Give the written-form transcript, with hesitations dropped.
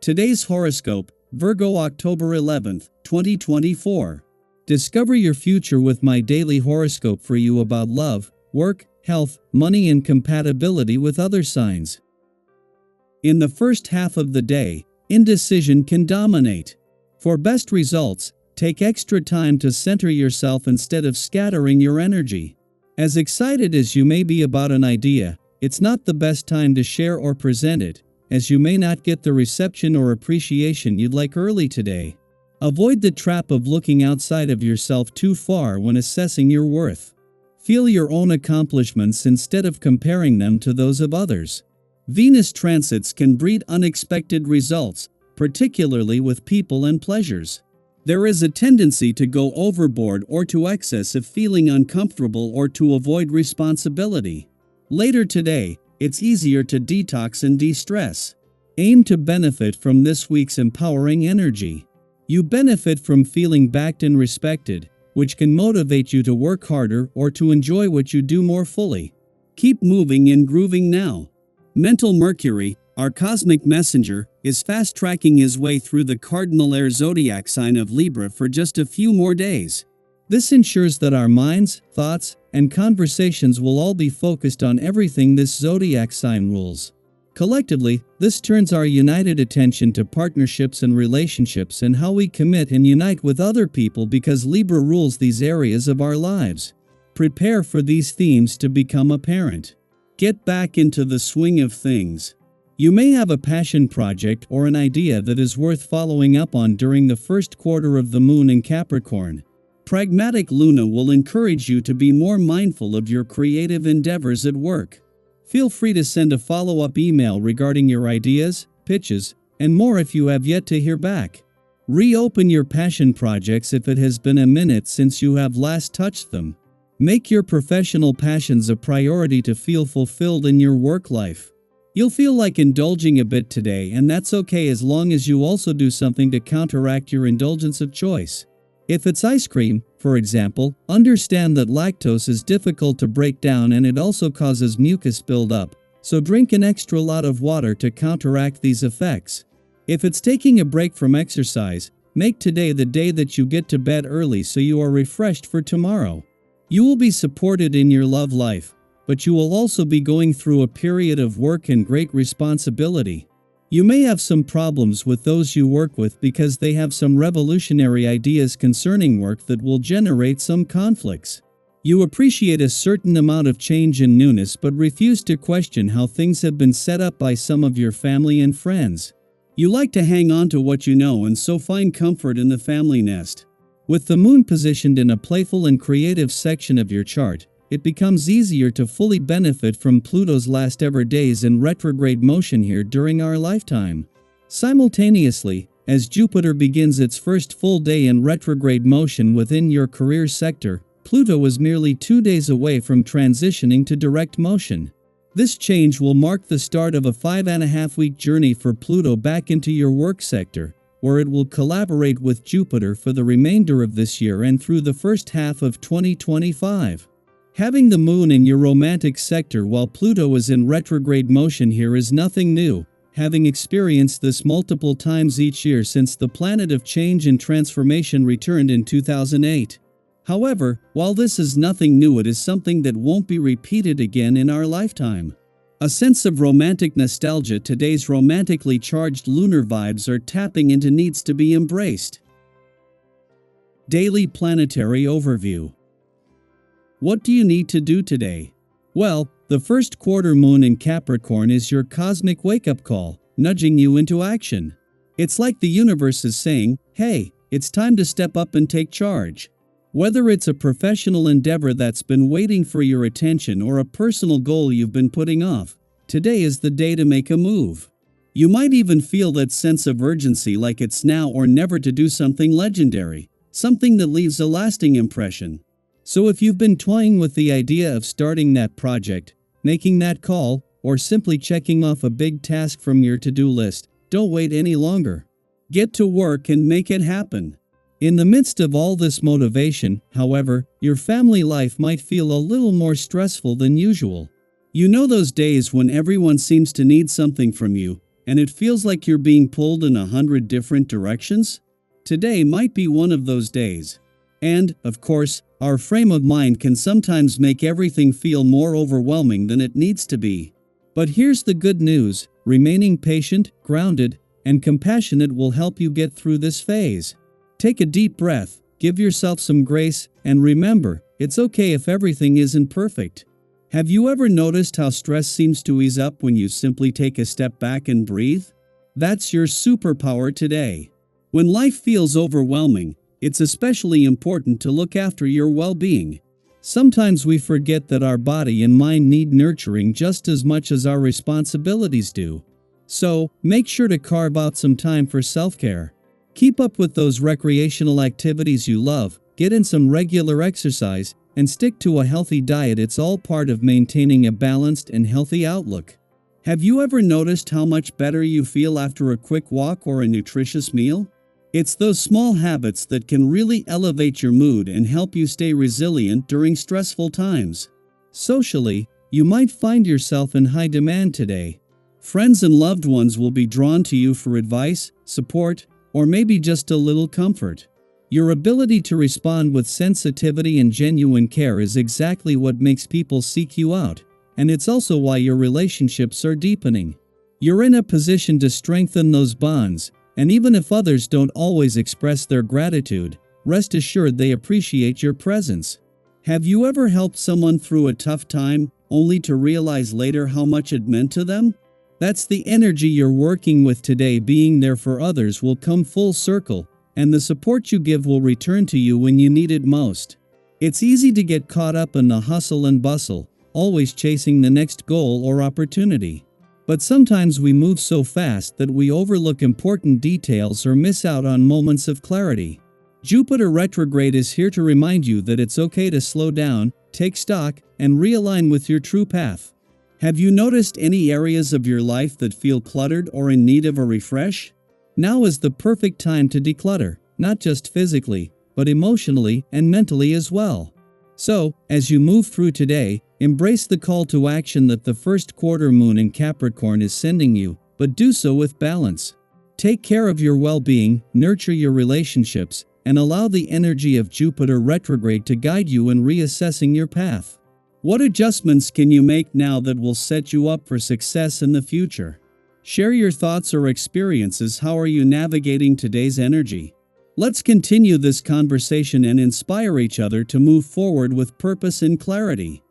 Today's horoscope, Virgo October 11th, 2024. Discover your future with my daily horoscope for you about love, work, health, money and compatibility with other signs. In the first half of the day, indecision can dominate. For best results, take extra time to center yourself instead of scattering your energy. As excited as you may be about an idea, it's not the best time to share or present it, as you may not get the reception or appreciation you'd like early today. Avoid the trap of looking outside of yourself too far when assessing your worth. Feel your own accomplishments instead of comparing them to those of others. Venus transits can breed unexpected results, particularly with people and pleasures. There is a tendency to go overboard or to excess if feeling uncomfortable or to avoid responsibility. Later today, it's easier to detox and de-stress. Aim to benefit from this week's empowering energy. You benefit from feeling backed and respected, which can motivate you to work harder or to enjoy what you do more fully. Keep moving and grooving now. Mental Mercury, our cosmic messenger, is fast-tracking his way through the cardinal air zodiac sign of Libra for just a few more days. This ensures that our minds, thoughts, and conversations will all be focused on everything this zodiac sign rules. Collectively, this turns our united attention to partnerships and relationships and how we commit and unite with other people because Libra rules these areas of our lives. Prepare for these themes to become apparent. Get back into the swing of things. You may have a passion project or an idea that is worth following up on during the first quarter of the moon in Capricorn. Pragmatic Luna will encourage you to be more mindful of your creative endeavors at work. Feel free to send a follow-up email regarding your ideas, pitches, and more if you have yet to hear back. Reopen your passion projects if it has been a minute since you have last touched them. Make your professional passions a priority to feel fulfilled in your work life. You'll feel like indulging a bit today, and that's okay as long as you also do something to counteract your indulgence of choice. If it's ice cream, for example, understand that lactose is difficult to break down and it also causes mucus buildup, so drink an extra lot of water to counteract these effects. If it's taking a break from exercise, make today the day that you get to bed early so you are refreshed for tomorrow. You will be supported in your love life, but you will also be going through a period of work and great responsibility. You may have some problems with those you work with because they have some revolutionary ideas concerning work that will generate some conflicts. You appreciate a certain amount of change and newness but refuse to question how things have been set up by some of your family and friends. You like to hang on to what you know and so find comfort in the family nest. With the moon positioned in a playful and creative section of your chart, it becomes easier to fully benefit from Pluto's last ever days in retrograde motion here during our lifetime. Simultaneously, as Jupiter begins its first full day in retrograde motion within your career sector, Pluto is merely 2 days away from transitioning to direct motion. This change will mark the start of a 5.5-week journey for Pluto back into your work sector, where it will collaborate with Jupiter for the remainder of this year and through the first half of 2025. Having the moon in your romantic sector while Pluto is in retrograde motion here is nothing new, having experienced this multiple times each year since the planet of change and transformation returned in 2008. However, while this is nothing new, it is something that won't be repeated again in our lifetime. A sense of romantic nostalgia, today's romantically charged lunar vibes are tapping into needs to be embraced. Daily Planetary Overview. What do you need to do today? Well, the first quarter moon in Capricorn is your cosmic wake-up call, nudging you into action. It's like the universe is saying, hey, it's time to step up and take charge. Whether it's a professional endeavor that's been waiting for your attention or a personal goal you've been putting off, today is the day to make a move. You might even feel that sense of urgency, like it's now or never to do something legendary, something that leaves a lasting impression. So if you've been toying with the idea of starting that project, making that call, or simply checking off a big task from your to-do list, don't wait any longer. Get to work and make it happen. In the midst of all this motivation, however, your family life might feel a little more stressful than usual. You know those days when everyone seems to need something from you, and it feels like you're being pulled in 100 different directions? Today might be one of those days. And, of course, our frame of mind can sometimes make everything feel more overwhelming than it needs to be. But here's the good news: remaining patient, grounded, and compassionate will help you get through this phase. Take a deep breath, give yourself some grace, and remember, it's okay if everything isn't perfect. Have you ever noticed how stress seems to ease up when you simply take a step back and breathe? That's your superpower today. When life feels overwhelming, it's especially important to look after your well-being. Sometimes we forget that our body and mind need nurturing just as much as our responsibilities do. So, make sure to carve out some time for self-care. Keep up with those recreational activities you love, get in some regular exercise, and stick to a healthy diet. It's all part of maintaining a balanced and healthy outlook. Have you ever noticed how much better you feel after a quick walk or a nutritious meal? It's those small habits that can really elevate your mood and help you stay resilient during stressful times. Socially, you might find yourself in high demand today. Friends and loved ones will be drawn to you for advice, support, or maybe just a little comfort. Your ability to respond with sensitivity and genuine care is exactly what makes people seek you out, and it's also why your relationships are deepening. You're in a position to strengthen those bonds, and even if others don't always express their gratitude, rest assured they appreciate your presence. Have you ever helped someone through a tough time, only to realize later how much it meant to them? That's the energy you're working with today. Being there for others will come full circle, and the support you give will return to you when you need it most. It's easy to get caught up in the hustle and bustle, always chasing the next goal or opportunity. But sometimes we move so fast that we overlook important details or miss out on moments of clarity. Jupiter retrograde is here to remind you that it's okay to slow down, take stock, and realign with your true path. Have you noticed any areas of your life that feel cluttered or in need of a refresh? Now is the perfect time to declutter, not just physically, but emotionally and mentally as well. So, as you move through today, embrace the call to action that the first quarter moon in Capricorn is sending you, but do so with balance. Take care of your well-being, nurture your relationships, and allow the energy of Jupiter retrograde to guide you in reassessing your path. What adjustments can you make now that will set you up for success in the future? Share your thoughts or experiences. How are you navigating today's energy? Let's continue this conversation and inspire each other to move forward with purpose and clarity.